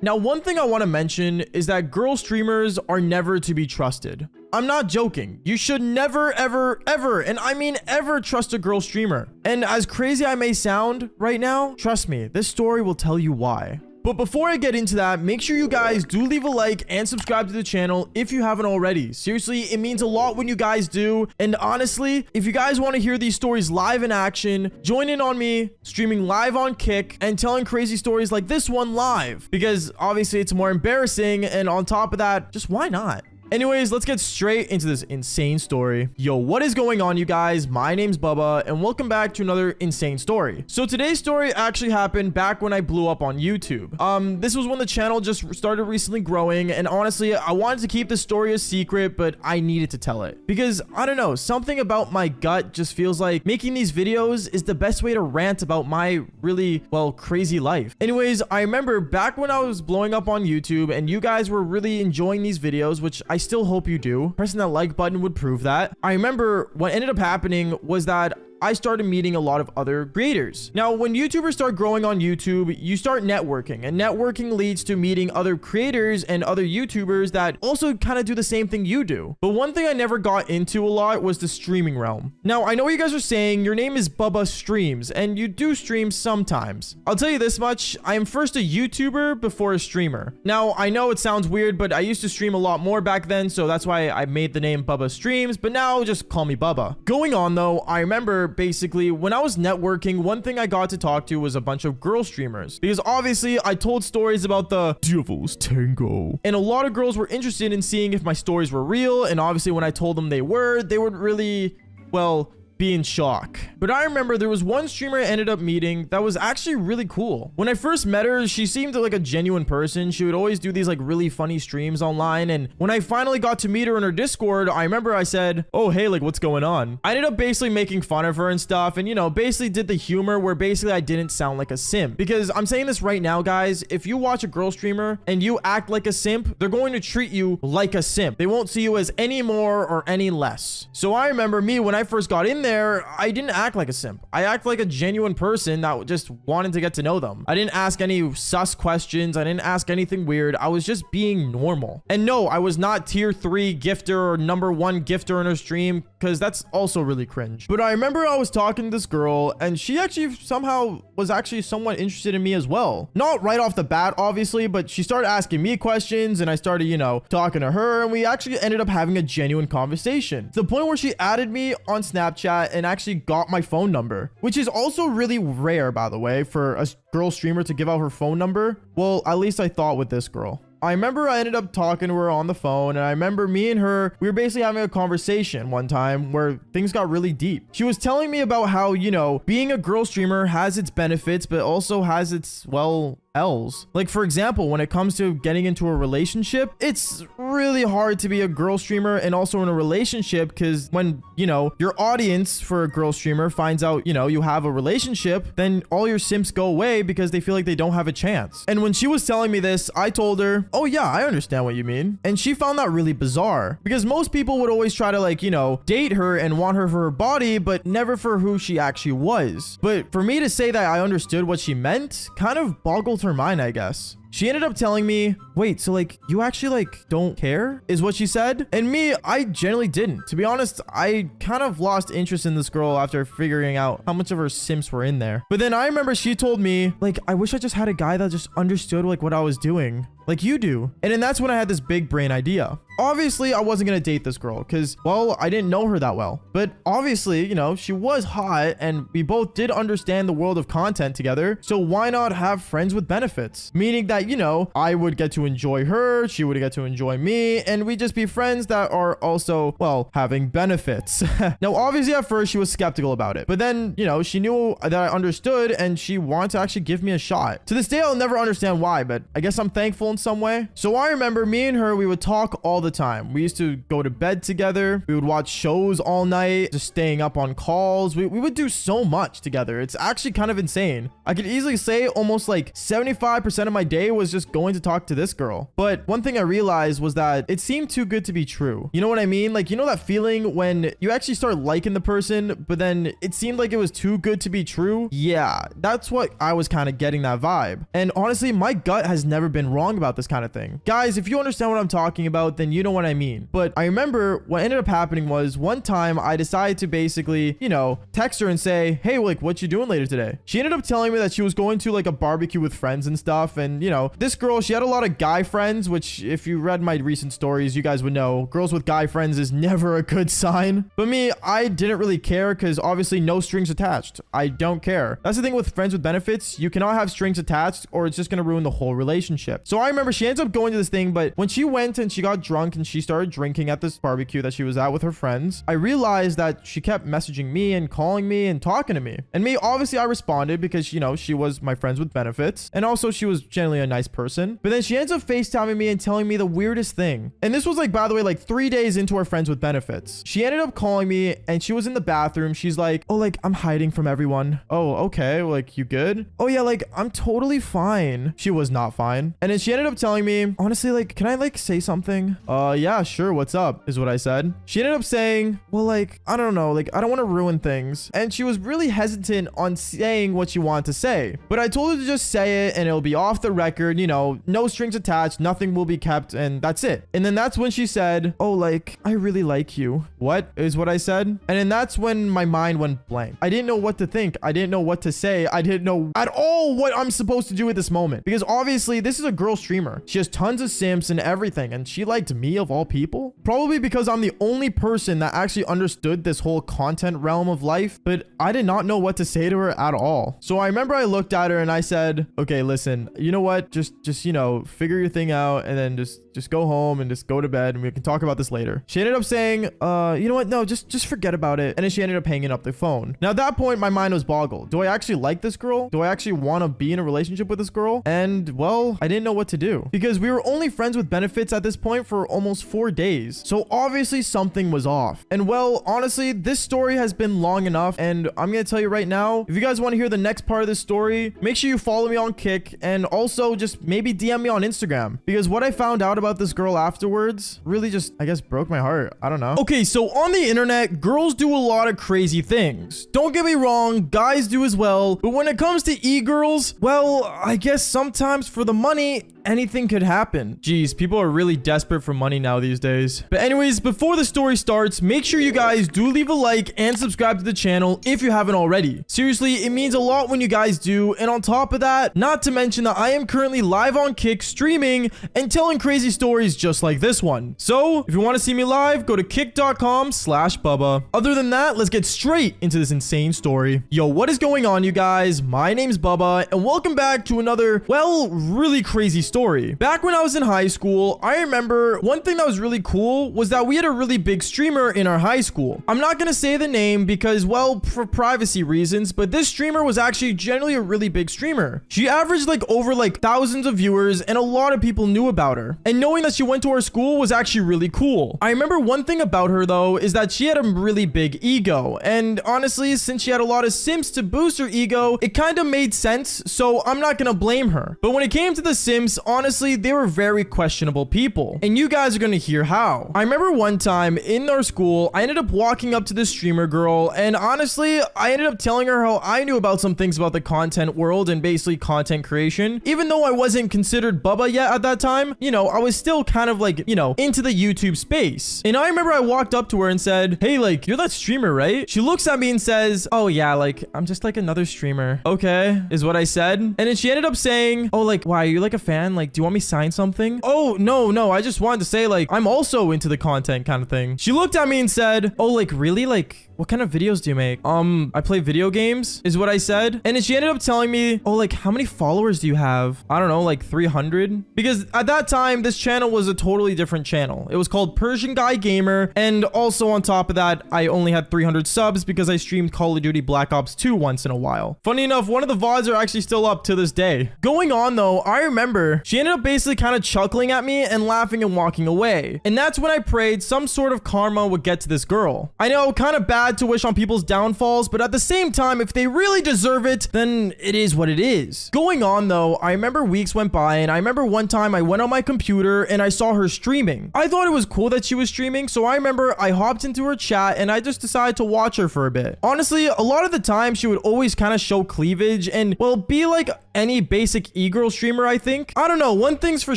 Now, one thing I want to mention is that girl streamers are never to be trusted. I'm not joking. You should never, ever, ever, and I mean ever, trust a girl streamer. And as crazy I may sound right now, trust me, this story will tell you why. But before I get into that, make sure you guys do leave a like and subscribe to the channel if you haven't already. Seriously, it means a lot when you guys do. And honestly, if you guys want to hear these stories live in action, join in on me streaming live on Kick and telling crazy stories like this one live. Because obviously it's more embarrassing, and on top of that, just why not? Anyways, let's get straight into this insane story. Yo, what is going on, you guys? My name's Bubba, and welcome back to another insane story. So today's story actually happened back when I blew up on YouTube. This was when the channel just started recently growing, and honestly, I wanted to keep this story a secret, but I needed to tell it. Because, I don't know, something about my gut just feels like making these videos is the best way to rant about my really, well, crazy life. Anyways, I remember back when I was blowing up on YouTube, and you guys were really enjoying these videos, which I still hope you do. Pressing that like button would prove that. I remember what ended up happening was that I started meeting a lot of other creators. Now, when YouTubers start growing on YouTube, you start networking, and networking leads to meeting other creators and other YouTubers that also kind of do the same thing you do. But one thing I never got into a lot was the streaming realm. Now, I know what you guys are saying, your name is Bubba Streams, and you do stream sometimes. I'll tell you this much, I am first a YouTuber before a streamer. Now, I know it sounds weird, but I used to stream a lot more back then, so that's why I made the name Bubba Streams, but now just call me Bubba. Going on though, I remember basically when I was networking, one thing I got to talk to was a bunch of girl streamers, because obviously I told stories about the devil's tango, and a lot of girls were interested in seeing if my stories were real. And obviously when I told them they would really, well, be in shock. But I remember there was one streamer I ended up meeting that was actually really cool. When I first met her, she seemed like a genuine person. She would always do these like really funny streams online, and when I finally got to meet her in her Discord, I remember I said, oh hey, like what's going on? I ended up basically making fun of her and stuff, and you know, basically did the humor where basically I didn't sound like a simp. Because I'm saying this right now, guys, if you watch a girl streamer and you act like a simp, they're going to treat you like a simp. They won't see you as any more or any less. So I remember me when I first got in there, I didn't act like a simp. I act like a genuine person that just wanted to get to know them. I didn't ask any sus questions. I didn't ask anything weird. I was just being normal. And no, I was not tier 3 gifter or #1 gifter in her stream, because that's also really cringe. But I remember I was talking to this girl, and she actually somehow was actually somewhat interested in me as well. Not right off the bat, obviously, but she started asking me questions, and I started, you know, talking to her, and we actually ended up having a genuine conversation, to the point where she added me on Snapchat and actually got my phone number, which is also really rare, by the way, for a girl streamer to give out her phone number. Well, at least I thought with this girl. I remember I ended up talking to her on the phone, and I remember me and her, we were basically having a conversation one time where things got really deep. She was telling me about how, you know, being a girl streamer has its benefits, but also has its, well, L's. Like, for example, when it comes to getting into a relationship, it's really hard to be a girl streamer and also in a relationship, because when, you know, your audience for a girl streamer finds out, you know, you have a relationship, then all your simps go away because they feel like they don't have a chance. And when she was telling me this, I told her, oh yeah, I understand what you mean. And she found that really bizarre, because most people would always try to, like, you know, date her and want her for her body, but never for who she actually was. But for me to say that I understood what she meant kind of boggled her mind, I guess. She ended up telling me, wait, so like you actually like don't care, is what she said. And me, I generally didn't. To be honest, I kind of lost interest in this girl after figuring out how much of her simps were in there. But then I remember she told me, like, I wish I just had a guy that just understood like what I was doing, like you do. And then that's when I had this big brain idea. Obviously, I wasn't going to date this girl because, well, I didn't know her that well. But obviously, you know, she was hot and we both did understand the world of content together. So why not have friends with benefits? Meaning that, you know, I would get to enjoy her, she would get to enjoy me, and we'd just be friends that are also, well, having benefits. Now, obviously, at first, she was skeptical about it. But then, you know, she knew that I understood and she wanted to actually give me a shot. To this day, I'll never understand why, but I guess I'm thankful and some way. So I remember me and her, we would talk all the time. We used to go to bed together. We would watch shows all night, just staying up on calls. We would do so much together. It's actually kind of insane. I could easily say almost like 75% of my day was just going to talk to this girl. But one thing I realized was that it seemed too good to be true. You know what I mean? Like, you know that feeling when you actually start liking the person, but then it seemed like it was too good to be true? Yeah, that's what I was kind of getting, that vibe. And honestly, my gut has never been wrong about this kind of thing. Guys, if you understand what I'm talking about, then you know what I mean. But I remember what ended up happening was one time I decided to basically, you know, text her and say, hey, like, what you doing later today? She ended up telling me that she was going to like a barbecue with friends and stuff. And, you know, this girl, she had a lot of guy friends, which if you read my recent stories, you guys would know girls with guy friends is never a good sign. But me, I didn't really care because obviously no strings attached. I don't care. That's the thing with friends with benefits. You cannot have strings attached or it's just going to ruin the whole relationship. So I remember she ends up going to this thing, but when she went and she got drunk and she started drinking at this barbecue that she was at with her friends, I realized that she kept messaging me and calling me and talking to me. And me, obviously I responded because, you know, she was my friends with benefits. And also she was generally a nice person. But then she ends up FaceTiming me and telling me the weirdest thing. And this was like, by the way, like 3 days into our friends with benefits. She ended up calling me and she was in the bathroom. She's like, oh, like I'm hiding from everyone. Oh, okay. Like, you good? Oh yeah, like I'm totally fine. She was not fine. And then she ended up telling me, honestly, like, can I like say something? Yeah, sure. What's up? Is what I said. She ended up saying, well, like, I don't know, like, I don't want to ruin things. And she was really hesitant on saying what she wanted to say. But I told her to just say it and it'll be off the record, you know, no strings attached, nothing will be kept, and that's it. And then that's when she said, oh, like, I really like you. What is what I said? And then that's when my mind went blank. I didn't know what to think. I didn't know what to say. I didn't know at all what I'm supposed to do at this moment. Because obviously this is a girl streamer. She has tons of simps and everything. And she liked me of all people. Probably because I'm the only person that actually understood this whole content realm of life. But I did not know what to say to her at all. So I remember I looked at her and I said, okay, listen, you know what? Just, you know, figure your thing out and then just go home and just go to bed and we can talk about this later. She ended up saying, you know what? No, just forget about it. And then she ended up hanging up the phone. Now at that point, my mind was boggled. Do I actually like this girl? Do I actually want to be in a relationship with this girl? And well, I didn't know what to do because we were only friends with benefits at this point for almost 4 days. So obviously something was off. And well, honestly, this story has been long enough. And I'm going to tell you right now, if you guys want to hear the next part of this story, make sure you follow me on Kick and also just maybe DM me on Instagram because what I found out about this girl afterwards really just, I guess, broke my heart. I don't know. Okay, so on the internet, girls do a lot of crazy things. Don't get me wrong, guys do as well. But when it comes to e-girls, well, I guess sometimes for the money, anything could happen. Jeez, people are really desperate for money now these days. But anyways, before the story starts, make sure you guys do leave a like and subscribe to the channel if you haven't already. Seriously, it means a lot when you guys do. And on top of that, not to mention that I am currently live on Kick streaming and telling crazy stories just like this one. So if you want to see me live, go to kick.com/Bubba. Other than that, let's get straight into this insane story. Yo, what is going on, you guys? My name's Bubba and welcome back to another, well, really crazy story. Back when I was in high school, I remember one thing that was really cool was that we had a really big streamer in our high school. I'm not gonna say the name because, well, for privacy reasons, but this streamer was actually generally a really big streamer. She averaged like over like thousands of viewers and a lot of people knew about her. And knowing that she went to our school was actually really cool. I remember one thing about her though is that she had a really big ego. And honestly, since she had a lot of simps to boost her ego, it kind of made sense. So I'm not gonna blame her. But when it came to the simps, honestly, they were very questionable people. And you guys are gonna hear how. I remember one time in our school, I ended up walking up to this streamer girl. And honestly, I ended up telling her how I knew about some things about the content world and basically content creation. Even though I wasn't considered Bubba yet at that time, you know, I was still kind of like, you know, into the YouTube space. And I remember I walked up to her and said, hey, like, you're that streamer, right? She looks at me and says, oh yeah, like, I'm just like another streamer. Okay, is what I said. And then she ended up saying, oh, like, why, are you like a fan? Like, do you want me to sign something? Oh, no, I just wanted to say, like, I'm also into the content kind of thing. She looked at me and said, oh, like, really? Like, what kind of videos do you make? I play video games, is what I said. And then she ended up telling me, oh, like, how many followers do you have? I don't know, like 300? Because at that time, this channel was a totally different channel. It was called Persian Guy Gamer. And also on top of that, I only had 300 subs because I streamed Call of Duty Black Ops 2 once in a while. Funny enough, one of the VODs are actually still up to this day. Going on though, I remember there. She ended up basically kind of chuckling at me and laughing and walking away. And that's when I prayed some sort of karma would get to this girl. I know, kind of bad to wish on people's downfalls, but at the same time, if they really deserve it, then it is what it is. Going on though, I remember weeks went by and I remember one time I went on my computer and I saw her streaming. I thought it was cool that she was streaming, so I remember I hopped into her chat and I just decided to watch her for a bit. Honestly, a lot of the time she would always kind of show cleavage and, well, be like any basic e-girl streamer, I think. I don't know, one thing's for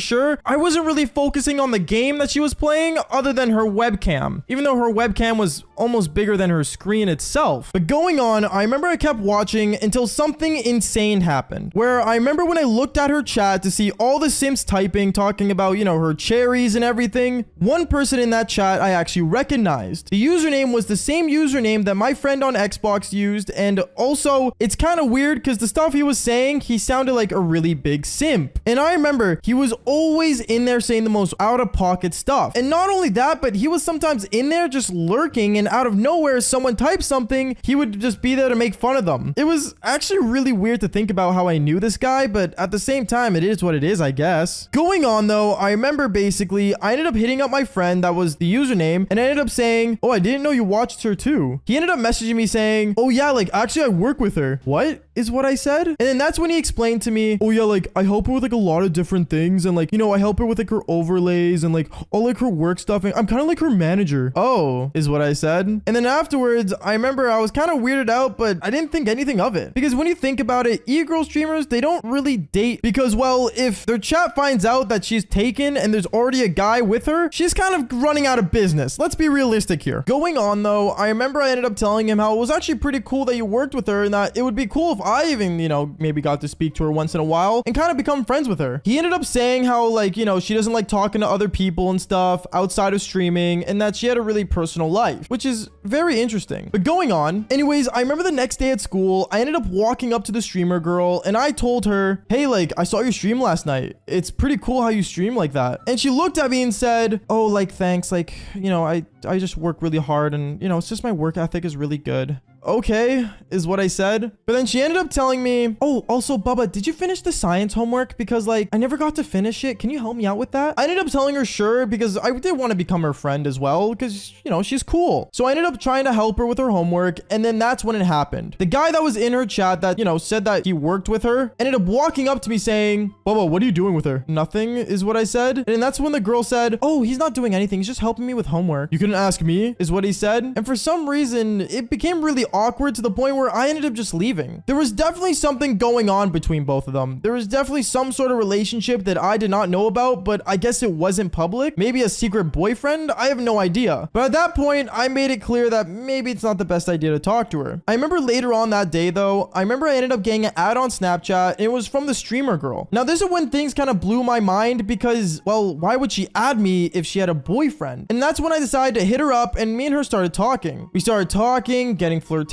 sure, I wasn't really focusing on the game that she was playing other than her webcam, even though her webcam was almost bigger than her screen itself. But going on, I remember I kept watching until something insane happened, where I remember when I looked at her chat to see all the simps typing, talking about, you know, her cherries and everything, one person in that chat I actually recognized. The username was the same username that my friend on Xbox used, and also, it's kind of weird because the stuff he was saying, he sounded like a really big simp. And I remember he was always in there saying the most out-of-pocket stuff. And not only that, but he was sometimes in there just lurking, and out of nowhere, someone typed something, he would just be there to make fun of them. It was actually really weird to think about how I knew this guy, but at the same time, it is what it is, I guess. Going on though, I remember basically, I ended up hitting up my friend that was the username, and I ended up saying, oh, I didn't know you watched her too. He ended up messaging me saying, oh yeah, like actually I work with her. What is what I said? And then that's when he explained to me, oh yeah, like I help her with like a lot of different things, and like, you know, I help her with like her overlays and like all like her work stuff, and I'm kind of like her manager. Oh, is what I said. And then afterwards, I remember I was kind of weirded out, but I didn't think anything of it. Because when you think about it, e-girl streamers, they don't really date because, well, if their chat finds out that she's taken and there's already a guy with her, she's kind of running out of business. Let's be realistic here. Going on though, I remember I ended up telling him how it was actually pretty cool that you worked with her and that it would be cool if I even, you know, maybe got to speak to her once in a while and kind of become friends with her. He ended up saying how, like, you know, she doesn't like talking to other people and stuff outside of streaming, and that she had a really personal life, which is very interesting. But going on, anyways, I remember the next day at school, I ended up walking up to the streamer girl and I told her, hey, like, I saw your stream last night. It's pretty cool how you stream like that. And she looked at me and said, oh, like, thanks. Like, you know, I just work really hard and, you know, it's just my work ethic is really good. Okay, is what I said. But then she ended up telling me, oh, also, Bubba, did you finish the science homework? Because, like, I never got to finish it. Can you help me out with that? I ended up telling her sure, because I did want to become her friend as well, because, you know, she's cool. So I ended up trying to help her with her homework, and then that's when it happened. The guy that was in her chat that, you know, said that he worked with her ended up walking up to me saying, Bubba, what are you doing with her? Nothing, is what I said. And that's when the girl said, oh, he's not doing anything. He's just helping me with homework. You couldn't ask me, is what he said. And for some reason, it became really awkward to the point where I ended up just leaving. There was definitely something going on between both of them. There was definitely some sort of relationship that I did not know about, but I guess it wasn't public. Maybe a secret boyfriend? I have no idea. But at that point, I made it clear that maybe it's not the best idea to talk to her. I remember later on that day though, I remember I ended up getting an ad on Snapchat, and it was from the streamer girl. Now this is when things kind of blew my mind because, well, why would she add me if she had a boyfriend? And that's when I decided to hit her up, and me and her started talking. We started talking, getting flirtatious,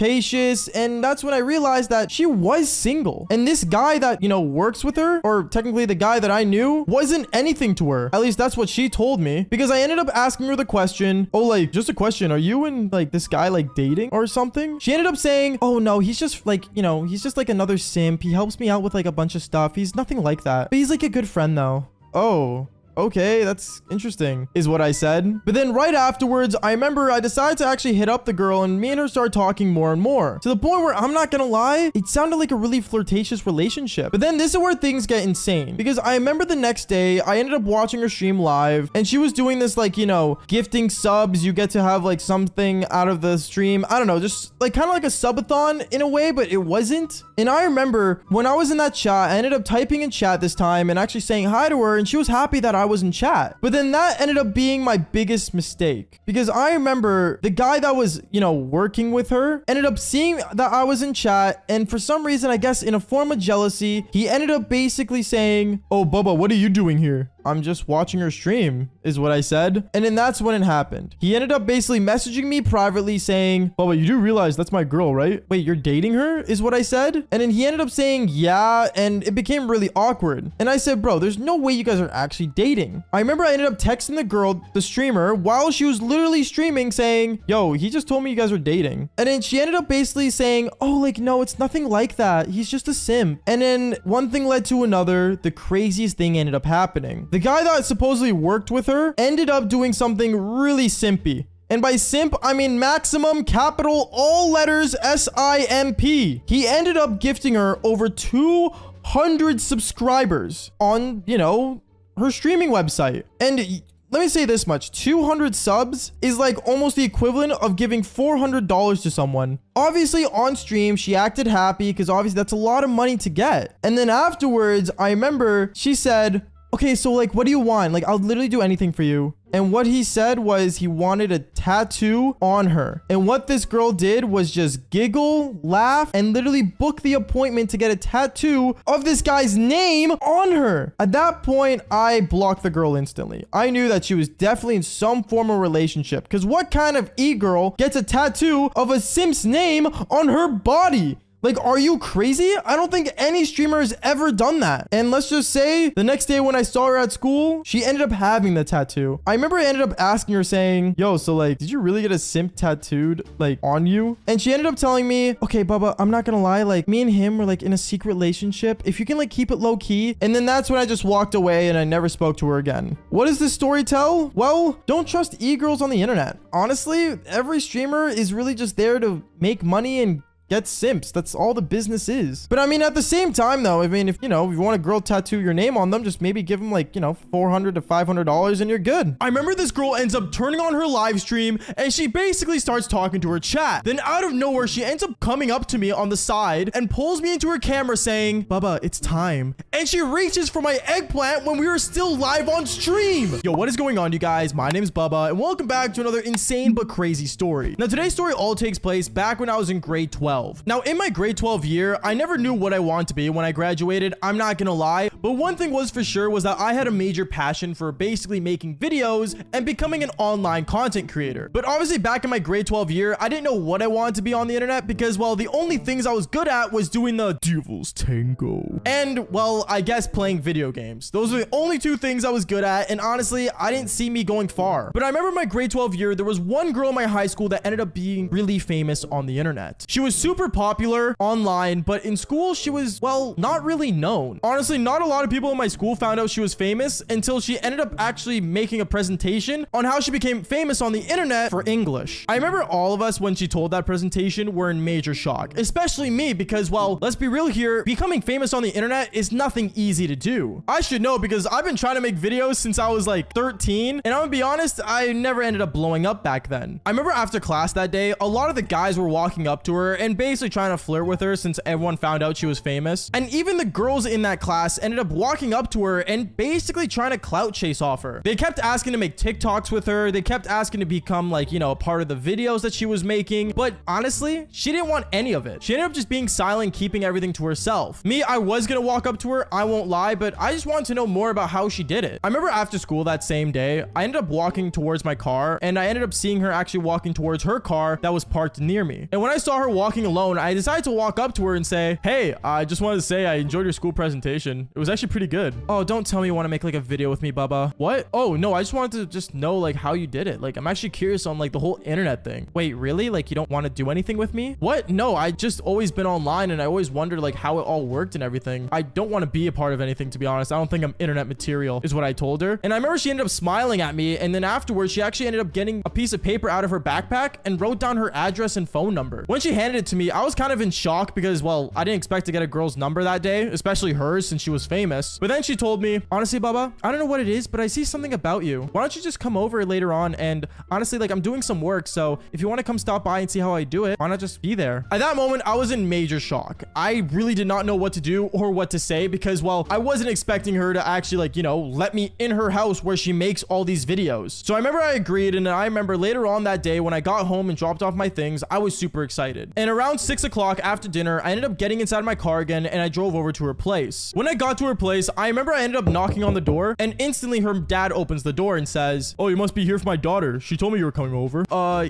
and that's when I realized that she was single. And this guy that, you know, works with her, or technically the guy that I knew, wasn't anything to her. At least that's what she told me, because I ended up asking her the question, oh, like, just a question, are you and like this guy like dating or something? She ended up saying, oh no, he's just like, you know, he's just like another simp. He helps me out with like a bunch of stuff. He's nothing like that, but he's like a good friend though. Oh, okay, that's interesting, is what I said. But then right afterwards, I remember I decided to actually hit up the girl, and me and her started talking more and more, to the point where, I'm not gonna lie, it sounded like a really flirtatious relationship. But then this is where things get insane, because I remember the next day, I ended up watching her stream live, and she was doing this, like, you know, gifting subs. You get to have like something out of the stream. I don't know, just like kind of like a subathon in a way, but it wasn't. And I remember when I was in that chat, I ended up typing in chat this time and actually saying hi to her, and she was happy that I was in chat. But then that ended up being my biggest mistake, because I remember the guy that was, you know, working with her ended up seeing that I was in chat, and for some reason, I guess in a form of jealousy, he ended up basically saying, oh, Bubba, what are you doing here? I'm just watching her stream, is what I said. And then that's when it happened. He ended up basically messaging me privately saying, Bubba, you do realize that's my girl, right? Wait, you're dating her, is what I said. And then he ended up saying, yeah, and it became really awkward. And I said, bro, there's no way you guys are actually dating. I remember I ended up texting the girl, the streamer, while she was literally streaming saying, yo, he just told me you guys were dating. And then she ended up basically saying, oh, like, no, it's nothing like that. He's just a simp. And then one thing led to another. The craziest thing ended up happening. The guy that supposedly worked with her ended up doing something really simpy. And by simp, I mean maximum capital all letters S-I-M-P. He ended up gifting her over 200 subscribers on, you know, her streaming website. And let me say this much. 200 subs is like almost the equivalent of giving $400 to someone. Obviously on stream, she acted happy because obviously that's a lot of money to get. And then afterwards, I remember she said, okay, so like, what do you want? Like, I'll literally do anything for you. And what he said was he wanted a tattoo on her. And what this girl did was just giggle, laugh, and literally book the appointment to get a tattoo of this guy's name on her. At that point, I blocked the girl instantly. I knew that she was definitely in some form of relationship. Because what kind of e-girl gets a tattoo of a simp's name on her body? Like, are you crazy? I don't think any streamer has ever done that. And let's just say the next day when I saw her at school, she ended up having the tattoo. I remember I ended up asking her saying, yo, so like, did you really get a simp tattooed like on you? And she ended up telling me, okay, Bubba, I'm not gonna lie. Like me and him were like in a secret relationship. If you can like keep it low key. And then that's when I just walked away and I never spoke to her again. What does this story tell? Well, don't trust e-girls on the internet. Honestly, every streamer is really just there to make money and get simps. That's all the business is. But I mean, at the same time though, I mean, if you know, if you want a girl tattoo your name on them, just maybe give them like, you know, $400 to $500 and you're good. I remember this girl ends up turning on her live stream and she basically starts talking to her chat. Then out of nowhere, she ends up coming up to me on the side and pulls me into her camera saying, Bubba, it's time. And she reaches for my eggplant when we were still live on stream. Yo, what is going on, you guys? My name is Bubba and welcome back to another insane but crazy story. Now, today's story all takes place back when I was in grade 12. Now, in my grade 12 year, I never knew what I wanted to be when I graduated. I'm not gonna lie, but one thing was for sure was that I had a major passion for basically making videos and becoming an online content creator. But obviously back in my grade 12 year, I didn't know what I wanted to be on the internet because, well, the only things I was good at was doing the Devil's Tango and, well, I guess playing video games. Those were the only two things I was good at, and honestly, I didn't see me going far. But I remember my grade 12 year, there was one girl in my high school that ended up being really famous on the internet. She was super popular online, but in school she was, well, not really known. Honestly, not a lot of people in my school found out she was famous until she ended up actually making a presentation on how she became famous on the internet for English. I remember all of us when she told that presentation were in major shock, especially me because, well, let's be real here, becoming famous on the internet is nothing easy to do. I should know because I've been trying to make videos since I was like 13, and I'm gonna be honest, I never ended up blowing up back then. I remember after class that day, a lot of the guys were walking up to her and basically trying to flirt with her since everyone found out she was famous. And even the girls in that class ended up walking up to her and basically trying to clout chase off her. They kept asking to make TikToks with her. They kept asking to become like, you know, a part of the videos that she was making. But honestly, she didn't want any of it. She ended up just being silent, keeping everything to herself. Me, I was gonna walk up to her, I won't lie, but I just wanted to know more about how she did it. I remember after school that same day, I ended up walking towards my car and I ended up seeing her actually walking towards her car that was parked near me. And when I saw her walking alone, I decided to walk up to her and say, hey, I just wanted to say I enjoyed your school presentation. It was actually pretty good. Oh, don't tell me you want to make like a video with me, Bubba. What? Oh, no, I just wanted to just know like how you did it. Like, I'm actually curious on like the whole internet thing. Wait, really? Like, you don't want to do anything with me? What? No, I just always been online and I always wondered like how it all worked and everything. I don't want to be a part of anything, to be honest. I don't think I'm internet material is what I told her. And I remember she ended up smiling at me. And then afterwards, she actually ended up getting a piece of paper out of her backpack and wrote down her address and phone number. When she handed it to me, I was kind of in shock because, well, I didn't expect to get a girl's number that day, especially hers since she was famous. But then she told me, honestly, Bubba, I don't know what it is, but I see something about you. Why don't you just come over later on? And honestly, like, I'm doing some work, so if you want to come stop by and see how I do it, why not just be there? At that moment, I was in major shock. I really did not know what to do or what to say because, well, I wasn't expecting her to actually, like, you know, let me in her house where she makes all these videos. So I remember I agreed, and I remember later on that day when I got home and dropped off my things, I was super excited. And around around 6 o'clock after dinner, I ended up getting inside my car again and I drove over to her place. When I got to her place, I remember I ended up knocking on the door and instantly her dad opens the door and says, "Oh, you must be here for my daughter. She told me you were coming over."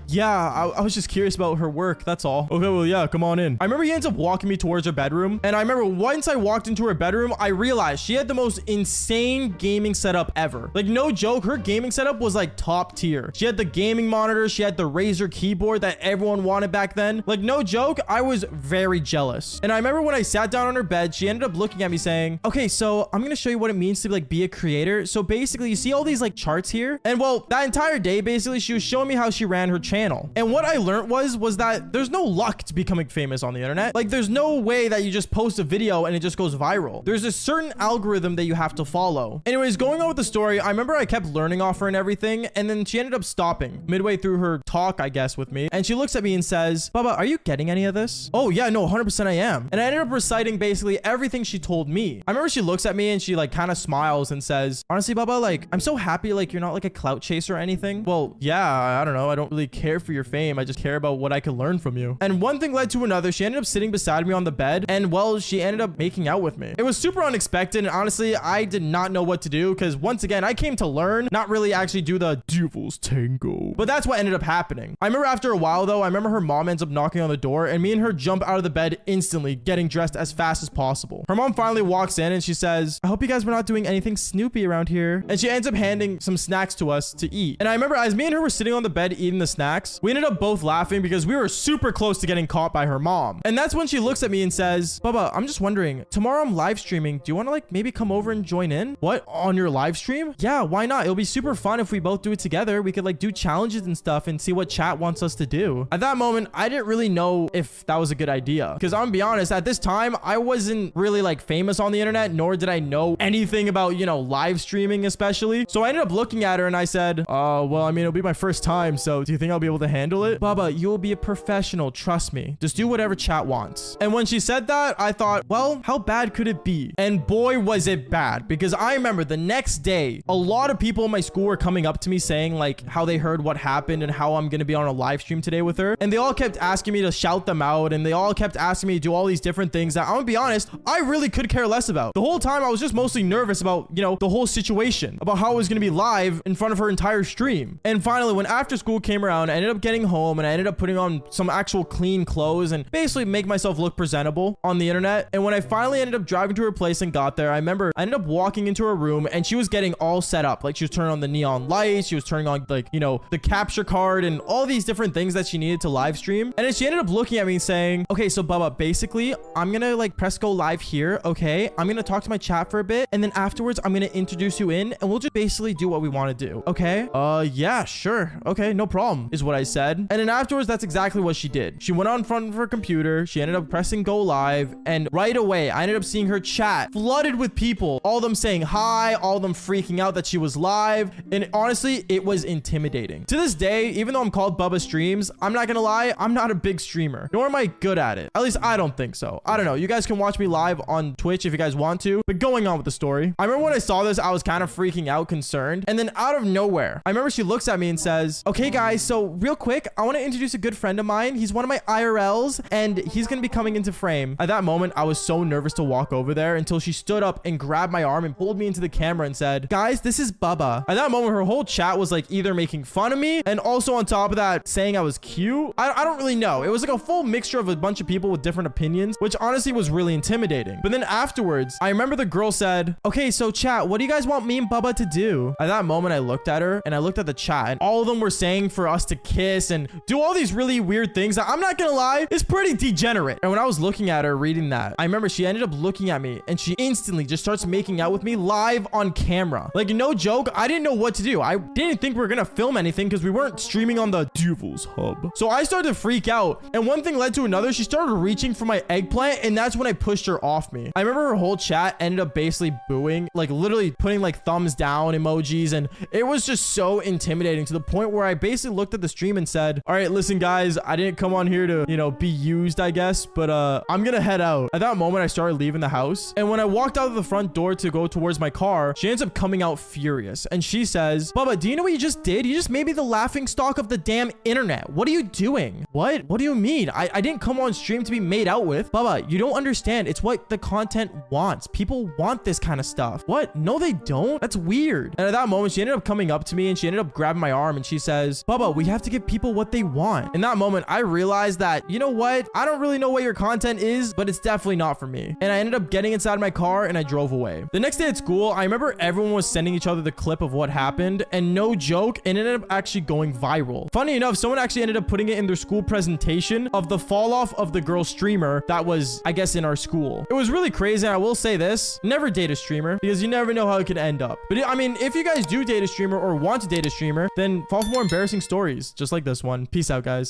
Yeah, I was just curious about her work. That's all. Okay, well, yeah, come on in. I remember he ends up walking me towards her bedroom. And I remember once I walked into her bedroom, I realized she had the most insane gaming setup ever. Like, no joke, her gaming setup was like top tier. She had the gaming monitor. She had the Razer keyboard that everyone wanted back then. Like, no joke, I was very jealous. And I remember when I sat down on her bed, she ended up looking at me saying, "Okay, so I'm gonna show you what it means to like be a creator. So basically, you see all these like charts here?" And well, that entire day, basically, she was showing me how she ran her channel. And what I learned was that there's no luck to becoming famous on the internet. Like, there's no way that you just post a video and it just goes viral. There's a certain algorithm that you have to follow. Anyways, going on with the story, I remember I kept learning off her and everything, and then she ended up stopping midway through her talk, I guess, with me. And she looks at me and says, "Baba, are you getting any of this?" "Oh yeah, no, 100% I am." And I ended up reciting basically everything she told me. I remember she looks at me and she like kind of smiles and says, "Honestly, Baba, like, I'm so happy like you're not like a clout chaser or anything." Well, yeah, I don't know. I don't really care for your fame. I just care about what I could learn from you. And one thing led to another. She ended up sitting beside me on the bed and well, she ended up making out with me. It was super unexpected and honestly, I did not know what to do because once again, I came to learn, not really actually do the devil's tango. But that's what ended up happening. I remember after a while though, I remember her mom ends up knocking on the door and me and her jump out of the bed instantly, getting dressed as fast as possible. Her mom finally walks in and she says, "I hope you guys were not doing anything snoopy around here." And she ends up handing some snacks to us to eat. And I remember as me and her were sitting on the bed eating the snacks, we ended up both laughing because we were super close to getting caught by her mom. And that's when she looks at me and says, "Baba, I'm just wondering, tomorrow I'm live streaming. Do you want to like maybe come over and join in?" "What? On your live stream?" "Yeah, why not? It'll be super fun if we both do it together. We could like do challenges and stuff and see what chat wants us to do." At that moment, I didn't really know if that was a good idea. Because I'm gonna be honest, at this time, I wasn't really like famous on the internet, nor did I know anything about, you know, live streaming especially. So I ended up looking at her and I said, well, I mean, it'll be my first time. So do you think I'll be able to handle it?" "Baba, you'll be a professional. Trust me. Just do whatever chat wants." And when she said that, I thought, well, how bad could it be? And boy, was it bad. Because I remember the next day, a lot of people in my school were coming up to me saying like how they heard what happened and how I'm going to be on a live stream today with her. And they all kept asking me to shout them out. And they all kept asking me to do all these different things that I'm gonna be honest, I really could care less about. The whole time I was just mostly nervous about, you know, the whole situation, about how I was going to be live in front of her entire stream. And finally, when after school came around, I ended up getting home and I ended up putting on some actual clean clothes and basically make myself look presentable on the internet. And when I finally ended up driving to her place and got there, I remember I ended up walking into her room and she was getting all set up. Like she was turning on the neon lights. She was turning on like, you know, the capture card and all these different things that she needed to live stream. And then she ended up looking at me saying, "Okay, so Bubba, basically I'm going to like press go live here. Okay. I'm going to talk to my chat for a bit. And then afterwards, I'm going to introduce you in and we'll just basically do what we want to do. Okay. Yeah, sure. Okay. No problem is what I said. And then afterwards, that's exactly what she did. She went on front of her computer. She ended up pressing go live. And right away, I ended up seeing her chat flooded with people, all of them saying hi, all of them freaking out that she was live. And honestly, it was intimidating. To this day, even though I'm called Bubba Streams, I'm not going to lie, I'm not a big streamer, nor am I good at it. At least I don't think so. I don't know. You guys can watch me live on Twitch if you guys want to. But going on with the story, I remember when I saw this, I was kind of freaking out, concerned. And then out of nowhere, I remember she looks at me and says, "Okay, guys, so real quick, I want to introduce a good friend of mine. He's one of my IRLs and he's going to be coming into frame." At that moment, I was so nervous to walk over there until she stood up and grabbed my arm and pulled me into the camera and said, "Guys, this is Bubba." At that moment, her whole chat was like either making fun of me and also on top of that saying I was cute. I don't really know. It was like a full mixture of a bunch of people with different opinions, which honestly was really intimidating. But then afterwards, I remember the girl said, "Okay, so chat, what do you guys want me and Bubba to do?" At that moment, I looked at her and I looked at the chat and all of them were saying for us to kiss and do all these really weird things that I'm not gonna lie, is pretty degenerate. And when I was looking at her reading that, I remember she ended up looking at me and she instantly just starts making out with me live on camera. Like no joke, I didn't know what to do. I didn't think we were gonna film anything because we weren't streaming on the Devil's Hub. So I started to freak out and one thing led to another. She started reaching for my eggplant and that's when I pushed her off me. I remember her whole chat ended up basically booing, like literally putting like thumbs down emojis, and it was just so intimidating to the point where I basically looked at the stream and said, "All right, listen guys, I didn't come on here to, you know, be used, I guess, but I'm gonna head out." At that moment, I started leaving the house, and when I walked out of the front door to go towards my car, she ends up coming out furious, and she says, "Bubba, do you know what you just did? You just made me the laughing stock of the damn internet. What are you doing?" "What do you mean?" mean? I didn't come on stream to be made out with. Baba, you don't understand. It's what the content wants. People want this kind of stuff. What? No, they don't. That's weird. And at that moment, she ended up coming up to me and she ended up grabbing my arm and she says, Baba, we have to give people what they want. In that moment, I realized that, you know what? I don't really know what your content is, but it's definitely not for me. And I ended up getting inside my car and I drove away. The next day at school, I remember everyone was sending each other the clip of what happened, and no joke, it ended up actually going viral. Funny enough, someone actually ended up putting it in their school presentation of the fall off of the girl streamer that was, I guess, in our school. It was really crazy. I will say this, never date a streamer because you never know how it could end up. But I mean, if you guys do date a streamer or want to date a streamer, then fall for more embarrassing stories just like this one. Peace out, guys.